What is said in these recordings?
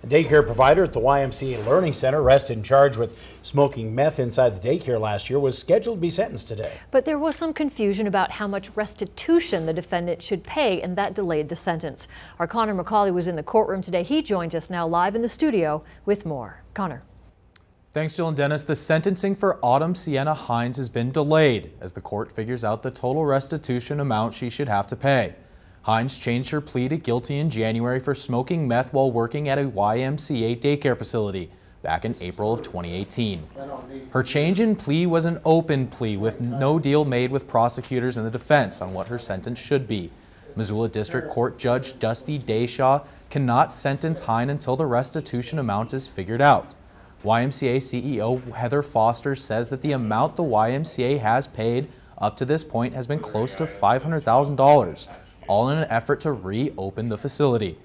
A daycare provider at the YMCA Learning Center, arrested and charged with smoking meth inside the daycare last year, was scheduled to be sentenced today. But there was some confusion about how much restitution the defendant should pay, and that delayed the sentence. Our Connor McCauley was in the courtroom today. He joins us now live in the studio with more. Connor. Thanks, Jill and Dennis. The sentencing for Autumn Sienna Hines has been delayed as the court figures out the total restitution amount she should have to pay. Hines changed her plea to guilty in January for smoking meth while working at a YMCA daycare facility back in April of 2018. Her change in plea was an open plea with no deal made with prosecutors and the defense on what her sentence should be. Missoula District Court Judge Dusty Dayshaw cannot sentence Hines until the restitution amount is figured out. YMCA CEO Heather Foster says that the amount the YMCA has paid up to this point has been close to $500,000. all in an effort to reopen the facility.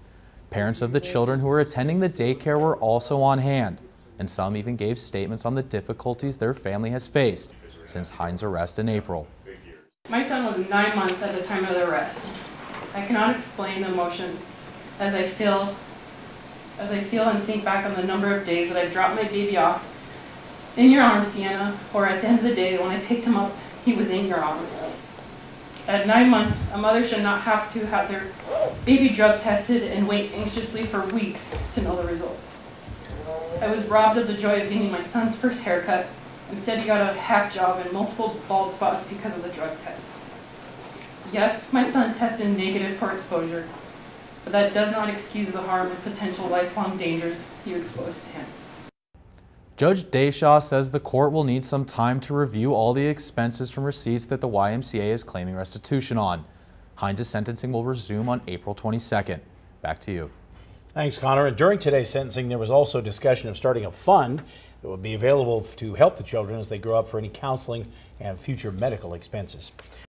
Parents of the children who were attending the daycare were also on hand, and some even gave statements on the difficulties their family has faced since Hines' arrest in April. My son was 9 months at the time of the arrest. I cannot explain the emotions as I feel and think back on the number of days that I've dropped my baby off in your arms, Sienna, or at the end of the day when I picked him up, he was in your arms. At 9 months, a mother should not have to have their baby drug tested and wait anxiously for weeks to know the results. I was robbed of the joy of getting my son's first haircut. Instead, he got a hack job and multiple bald spots because of the drug test. Yes, my son tested negative for exposure, but that does not excuse the harm and potential lifelong dangers you exposed to him. Judge Dayshaw says the court will need some time to review all the expenses from receipts that the YMCA is claiming restitution on. Hines' sentencing will resume on April 22nd. Back to you. Thanks, Connor. And during today's sentencing, there was also discussion of starting a fund that would be available to help the children as they grow up for any counseling and future medical expenses.